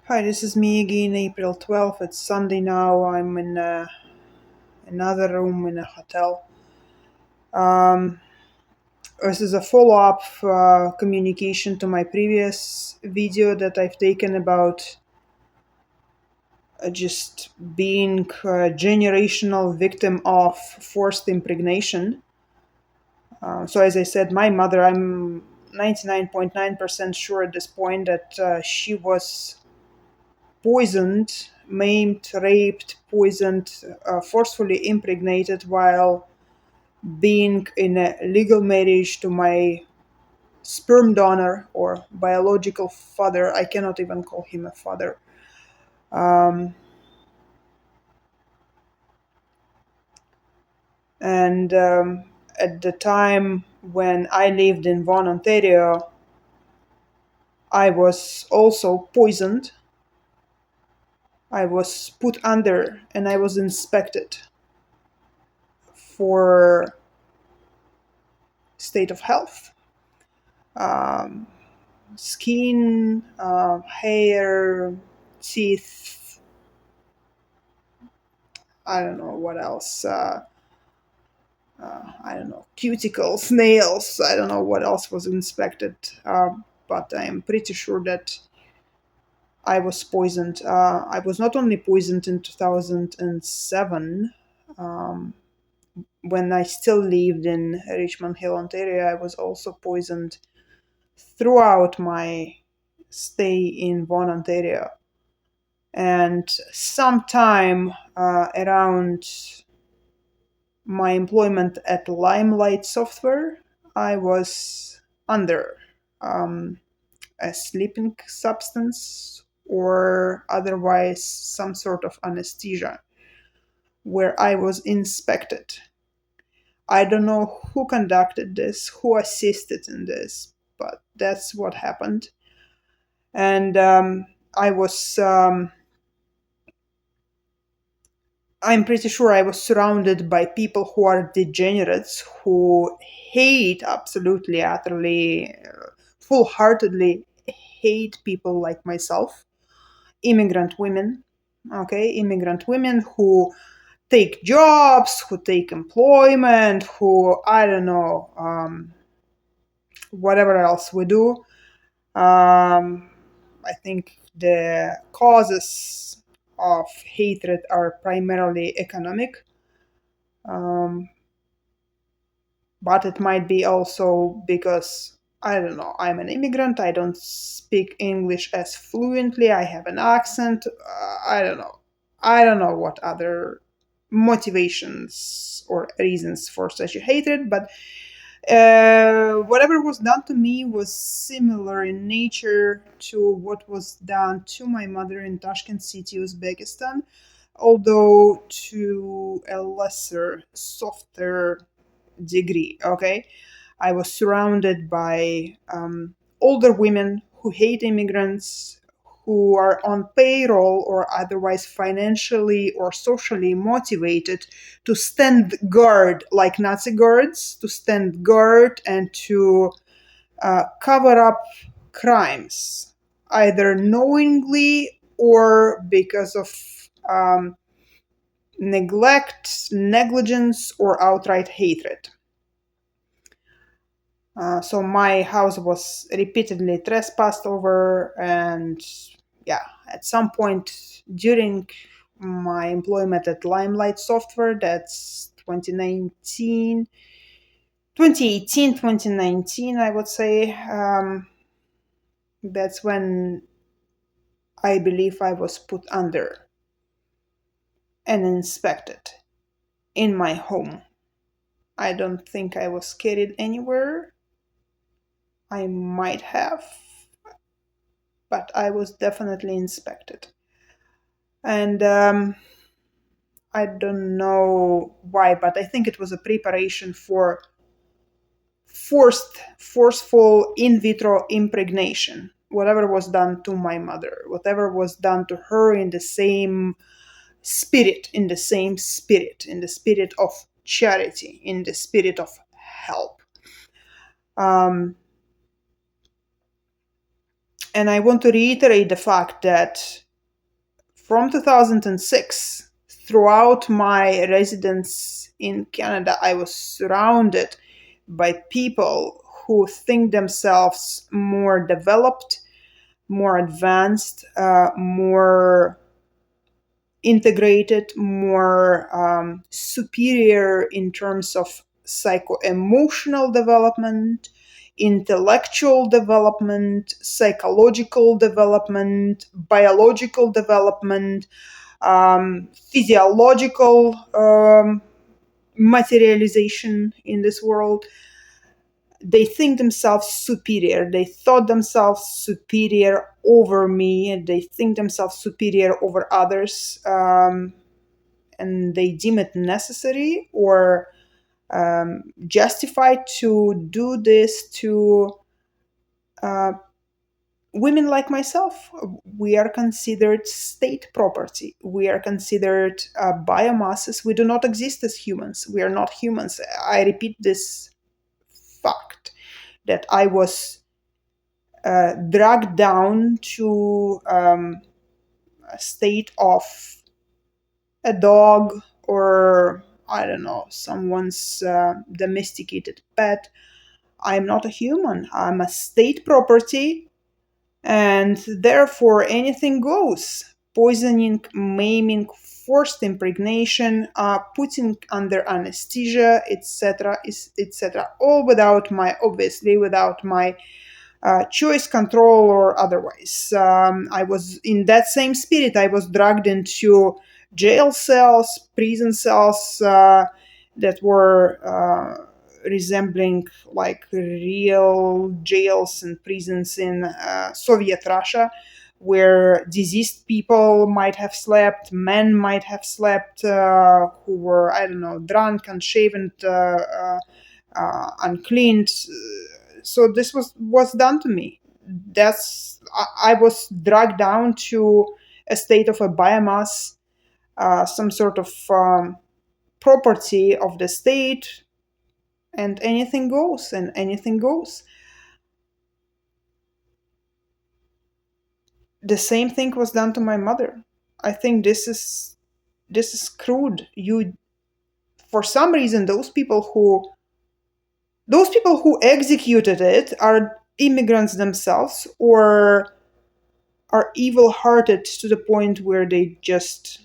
Hi, this is me again, April 12th. It's Sunday now. I'm in another room in a hotel. Um, this is a follow up communication to my previous video that I've taken about just being a generational victim of forced impregnation. So, as I said, my mother, I'm 99.9% sure at this point that she was poisoned, maimed, raped, poisoned, forcefully impregnated while being in a legal marriage to my sperm donor or biological father. I cannot even call him a father. Um, and at the time when I lived in Vaughan, Ontario, I was also poisoned. I was put under and I was inspected for state of health. Um, Skin, hair, teeth, I don't know what else. I don't know, cuticles, nails, I don't know what else was inspected. But I'm pretty sure that I was poisoned. I was not only poisoned in 2007, um, when I still lived in Richmond Hill, Ontario. I was also poisoned throughout my stay in Vaughan, Ontario. And sometime around my employment at Limelight Software, I was under um, a sleeping substance or otherwise some sort of anesthesia where I was inspected. I don't know who conducted this, who assisted in this, but that's what happened. And I was I'm pretty sure I was surrounded by people who are degenerates, who hate absolutely, utterly, full heartedly hate people like myself, immigrant women, okay, immigrant women who take jobs, who take employment, who, I don't know, whatever else we do. I think the causes of hatred are primarily economic. Um, but it might be also because I don't know, I'm an immigrant, I don't speak English as fluently, I have an accent. I don't know what other motivations or reasons for such a hatred, but whatever was done to me was similar in nature to what was done to my mother in Tashkent city, Uzbekistan, although to a lesser, softer degree. Okay, I was surrounded by older women who hate immigrants, who are on payroll or otherwise financially or socially motivated to stand guard like Nazi guards, to stand guard and to cover up crimes, either knowingly or because of um, neglect, negligence, or outright hatred. So my house was repeatedly trespassed over, and yeah, at some point during my employment at Limelight Software, that's 2019, 2018, 2019, I would say, that's when I believe I was put under and inspected in my home. I don't think I was carried anywhere. I might have, but I was definitely inspected. And I don't know why, but I think it was a preparation for forceful in vitro impregnation. Whatever was done to my mother, whatever was done to her in the same spirit, in the spirit of charity, in the spirit of help. Um, And I want to reiterate the fact that from 2006, throughout my residence in Canada, I was surrounded by people who think themselves more developed, more advanced, more integrated, more superior in terms of psycho-emotional development, intellectual development, psychological development, biological development, physiological materialization in this world. They think themselves superior. They thought themselves superior over me. They think themselves superior over others, and they deem it necessary or justified to do this to uh, women like myself. We are considered state property. We are considered biomasses. We do not exist as humans. We are not humans. I repeat this fact that I was dragged down to a state of a dog or, I don't know, someone's domesticated pet. I'm not a human. I'm a state property, and therefore anything goes. Poisoning, maiming, forced impregnation, putting under anesthesia, etc., etc. All obviously without my choice, control, or otherwise. I was in that same spirit. I was dragged into jail cells, prison cells that were resembling like real jails and prisons in Soviet Russia, where diseased people might have slept, men might have slept, who were, I don't know, drunk, unshaven, uncleaned. So this was done to me. I was dragged down to a state of a biomass, some sort of property of the state, and anything goes, and anything goes. The same thing was done to my mother. I think this is crude. You, for some reason, those people who executed it are immigrants themselves, or are evil-hearted to the point where they just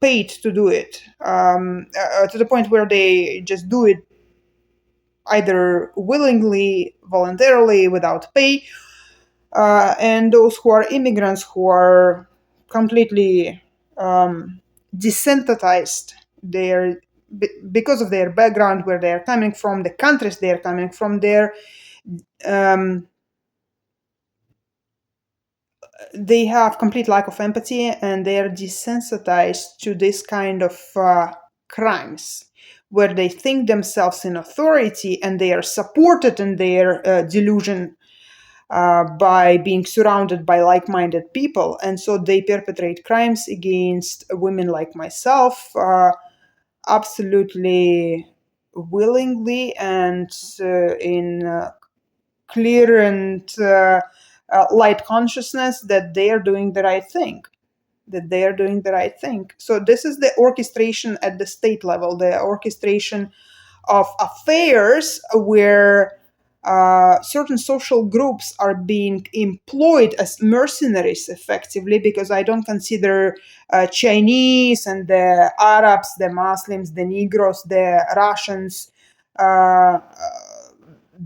paid to do it, to the point where they just do it either willingly, voluntarily, without pay, and those who are immigrants who are completely desensitized. They're because of their background, where they are coming from, the countries they are coming from, um, they have complete lack of empathy, and they are desensitized to this kind of crimes, where they think themselves in authority and they are supported in their delusion by being surrounded by like-minded people, and so they perpetrate crimes against women like myself, absolutely willingly and in clear and light consciousness that they are doing the right thing. So this is the orchestration at the state level, the orchestration of affairs where certain social groups are being employed as mercenaries, effectively, because I don't consider Chinese and the Arabs, the Muslims, the Negroes, the Russians uh,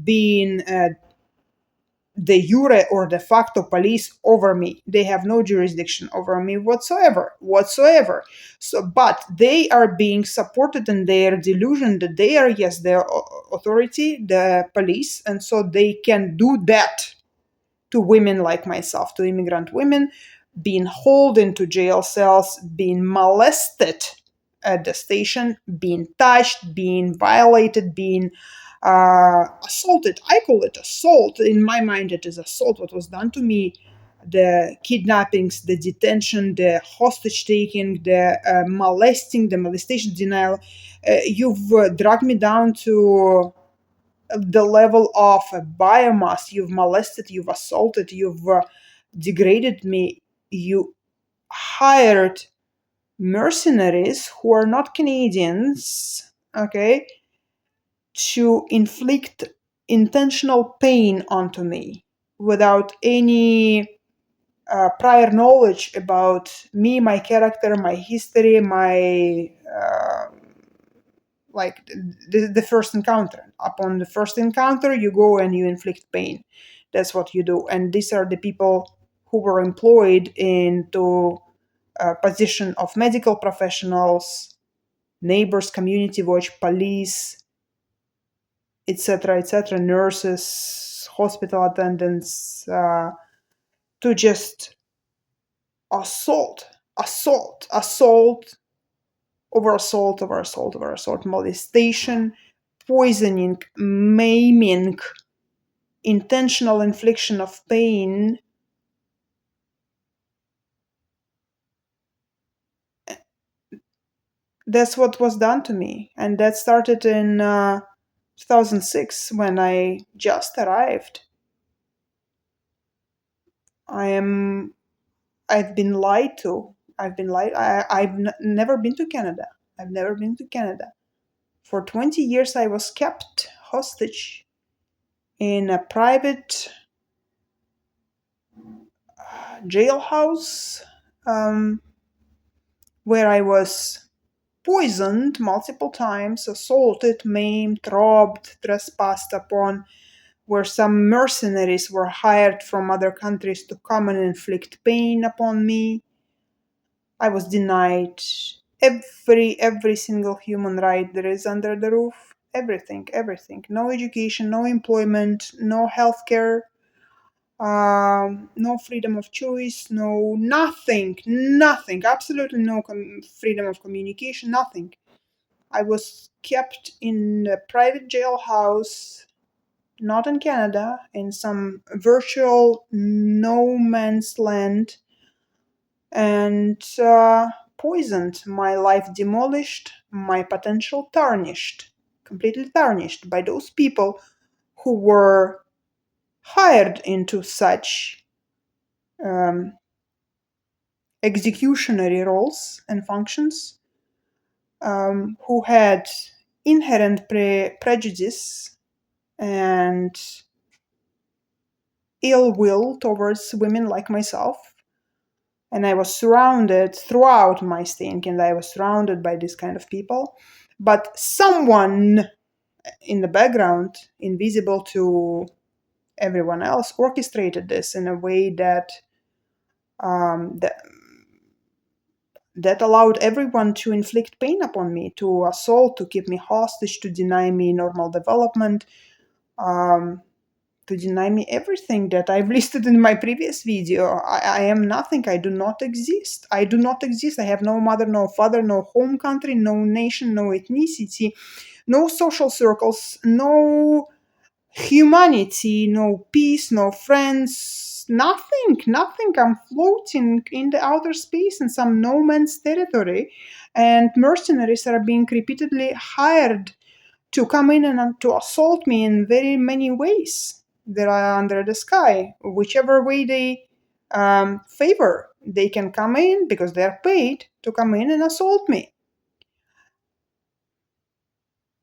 being de jure or de facto police over me. They have no jurisdiction over me whatsoever. So, but they are being supported in their delusion that they are, yes, their authority, the police, and so they can do that to women like myself, to immigrant women, being hauled into jail cells, being molested at the station, being touched, being violated, being assaulted. I call it assault. In my mind, it is assault. What was done to me, the kidnappings, the detention, the hostage taking, the molesting, the molestation denial. You've dragged me down to the level of biomass. You've molested, you've assaulted, you've degraded me. You hired mercenaries who are not Canadians, okay, to inflict intentional pain onto me without any prior knowledge about me, my character, my history, my like the first encounter. Upon the first encounter, you go and you inflict pain. That's what you do. And these are the people who were employed into a position of medical professionals, neighbors, community watch, police, etc., nurses, hospital attendants, to just assault, assault, over assault, over assault, over assault, molestation, poisoning, maiming, intentional infliction of pain. That's what was done to me. And that started in 2006 when I just arrived. I am. I've been lied to. I've been lied. Never been to Canada. I've never been to Canada. For 20 years, I was kept hostage in a private jailhouse, um, where I was poisoned multiple times, assaulted, maimed, robbed, trespassed upon, where some mercenaries were hired from other countries to come and inflict pain upon me. I was denied every single human right there is under the roof. Everything, everything. No education, no employment, no healthcare, no freedom of choice, no nothing, nothing, absolutely no freedom of communication, nothing. I was kept in a private jailhouse, not in Canada, in some virtual no man's land, and poisoned, my life demolished, my potential tarnished, completely tarnished by those people who were hired into such um, executionary roles and functions, who had inherent prejudice and ill will towards women like myself. And I was surrounded throughout my staying, and I was surrounded by this kind of people. But someone in the background, invisible to everyone else, orchestrated this in a way um, that that allowed everyone to inflict pain upon me, to assault, to keep me hostage, to deny me normal development, um, to deny me everything that I've listed in my previous video. I am nothing. I do not exist. I do not exist. I have no mother, no father, no home country, no nation, no ethnicity, no social circles, no humanity, no peace, no friends, nothing, nothing. I'm floating in the outer space in some no man's territory, and mercenaries are being repeatedly hired to come in and to assault me in very many ways that are under the sky, whichever way they favor. They can come in because they're paid to come in and assault me.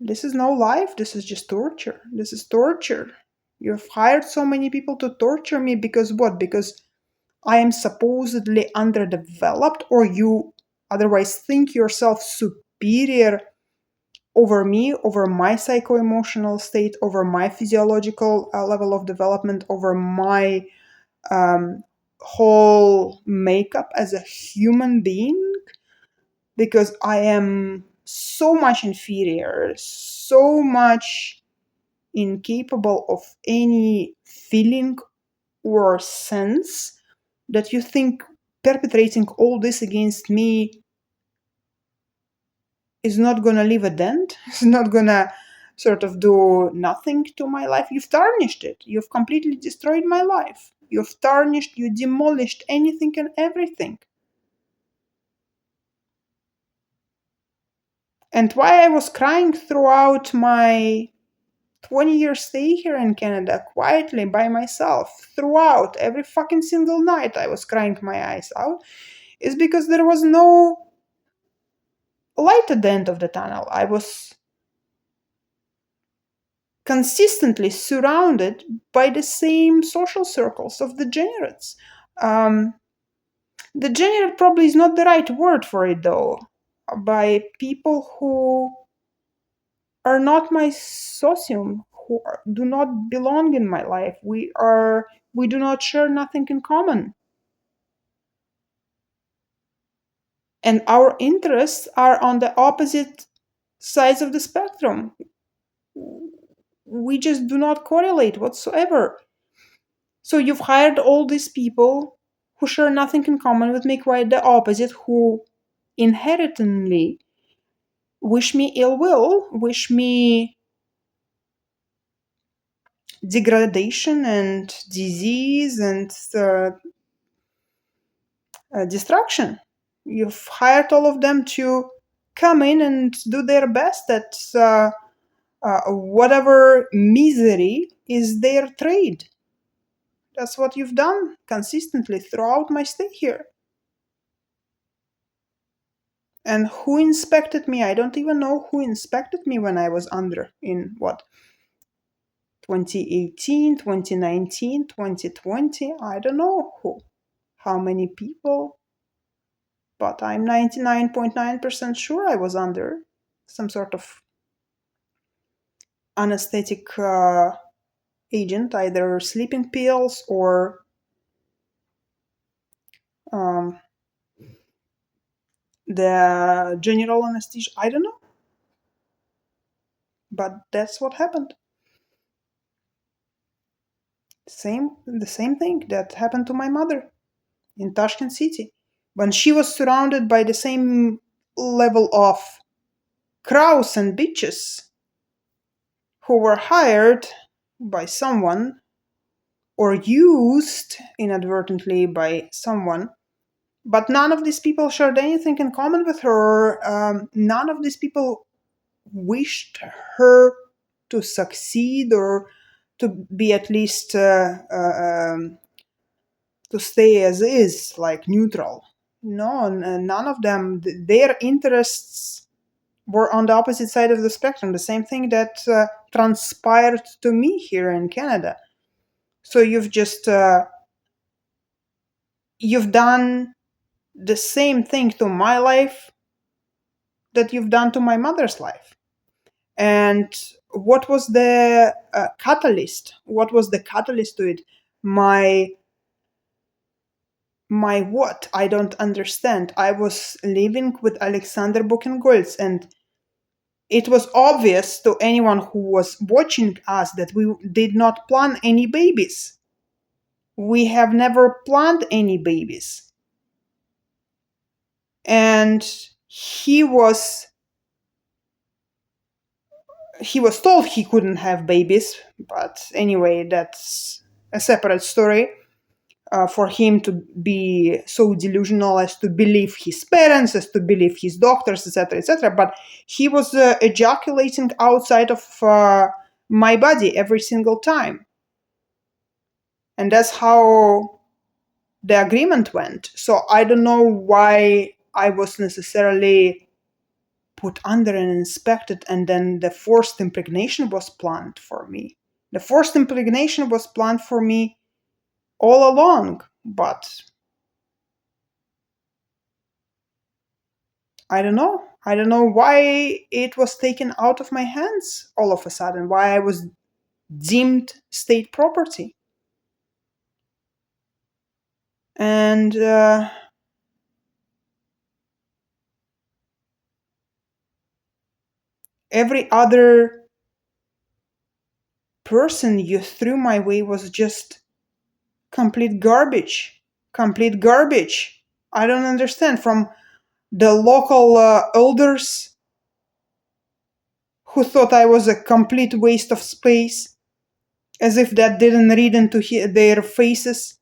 This is no life. This is just torture. This is torture. You've hired so many people to torture me because what? Because I am supposedly underdeveloped, or you otherwise think yourself superior over me, over my psycho-emotional state, over my physiological level of development, over my whole makeup as a human being, because I am so much inferior, so much incapable of any feeling or sense, that you think perpetrating all this against me is not gonna leave a dent, it's not gonna sort of do nothing to my life. You've tarnished it. You've completely destroyed my life. You've tarnished, you demolished anything and everything. And why I was crying throughout my 20-year stay here in Canada quietly by myself throughout every fucking single night I was crying my eyes out is because there was no light at the end of the tunnel. I was consistently surrounded by the same social circles of degenerates. Um, Degenerate probably is not the right word for it though. By people who are not my socium, who do not belong in my life. We do not share nothing in common. And our interests are on the opposite sides of the spectrum. We just do not correlate whatsoever. So you've hired all these people who share nothing in common with me, quite the opposite, who inherently wish me ill will, wish me degradation and disease and destruction. You've hired all of them to come in and do their best at whatever misery is their trade. That's what you've done consistently throughout my stay here. And who inspected me? I don't even know who inspected me when I was under in what? 2018, 2019, 2020? I don't know who. How many people? But I'm 99.9% sure I was under some sort of anesthetic agent, either sleeping pills or um, the general anesthesia. I don't know. But that's what happened. The same thing that happened to my mother in Tashkent city. When she was surrounded by the same level of crows and bitches who were hired by someone or used inadvertently by someone, but none of these people shared anything in common with her. None of these people wished her to succeed or to be at least to stay as is, like neutral. No, none of them. Their interests were on the opposite side of the spectrum. The same thing that transpired to me here in Canada. So you've done the same thing to my life that you've done to my mother's life. And what was the catalyst? What was the catalyst to it? My what? I don't understand. I was living with Alexander Bukengolz, and it was obvious to anyone who was watching us that we did not plan any babies. We have never planned any babies. And he was told he couldn't have babies, but anyway, that's a separate story. For him to be so delusional as to believe his parents, as to believe his doctors, etc., etc. But he was ejaculating outside of my body every single time. And that's how the agreement went. So I don't know why I was necessarily put under and inspected, and then the forced impregnation was planned for me. The forced impregnation was planned for me all along, but I don't know. I don't know why it was taken out of my hands all of a sudden, why I was deemed state property. And every other person you threw my way was just complete garbage. Complete garbage. I don't understand. From the local elders who thought I was a complete waste of space, as if that didn't read into their faces,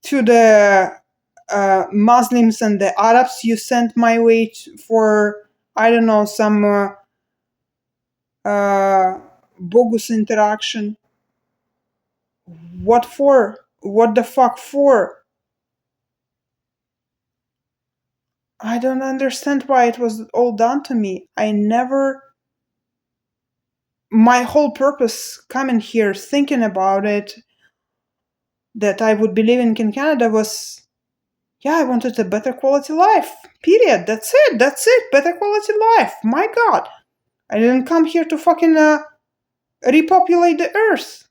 to the Muslims and the Arabs you sent my way for, I don't know, some bogus interaction. What for? What the fuck for? I don't understand why it was all done to me. I never. My whole purpose coming here, thinking about it, that I would be living in Canada was, yeah, I wanted a better quality life. Period. That's it. That's it. Better quality life. My God. I didn't come here to fucking repopulate the earth.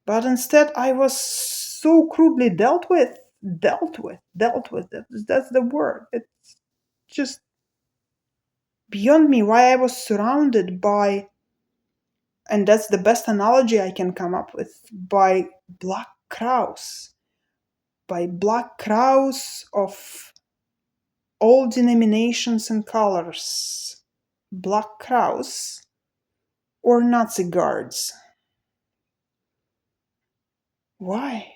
But instead, I was so crudely dealt with. Dealt with. That's the word. It's just beyond me why I was surrounded by, and that's the best analogy I can come up with, by black crows. By black crows of all denominations and colors. Black crows or Nazi guards. Why?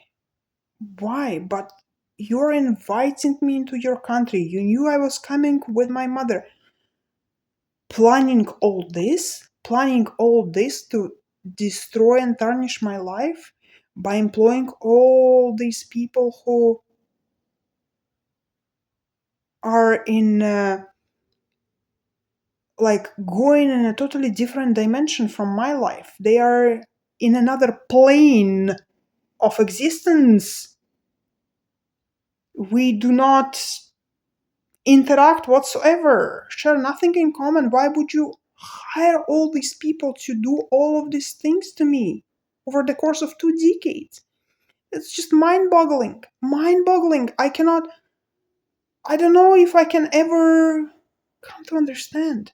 Why? But you're inviting me into your country. You knew I was coming with my mother. Planning all this to destroy and tarnish my life by employing all these people who are in like going in a totally different dimension from my life. They are in another plane of existence. We do not interact whatsoever, share nothing in common. Why would you hire all these people to do all of these things to me over the course of 2 decades? It's just mind boggling. Mind boggling. I don't know if I can ever come to understand.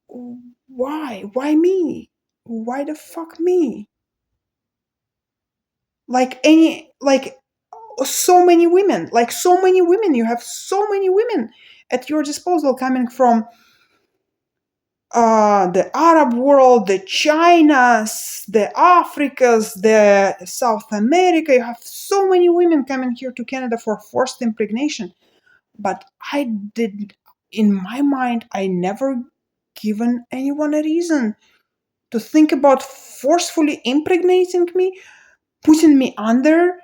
Why? Why me? Why the fuck me? Like so many women, you have so many women at your disposal coming from the Arab world, the Chinas, the Africas, the South America. You have so many women coming here to Canada for forced impregnation. But in my mind, I never given anyone a reason to think about forcefully impregnating me, putting me under,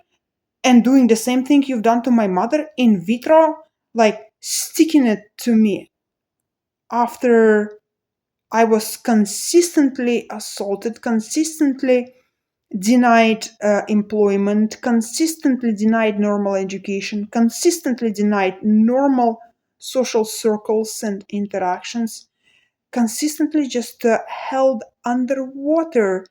and doing the same thing you've done to my mother in vitro, like sticking it to me after I was consistently assaulted, consistently denied employment, consistently denied normal education, consistently denied normal social circles and interactions, consistently just held underwater.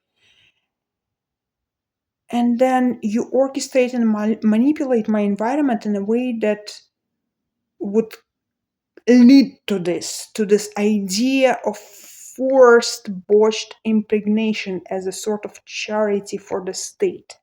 And then you orchestrate and manipulate my environment in a way that would lead to this idea of forced botched impregnation as a sort of charity for the state.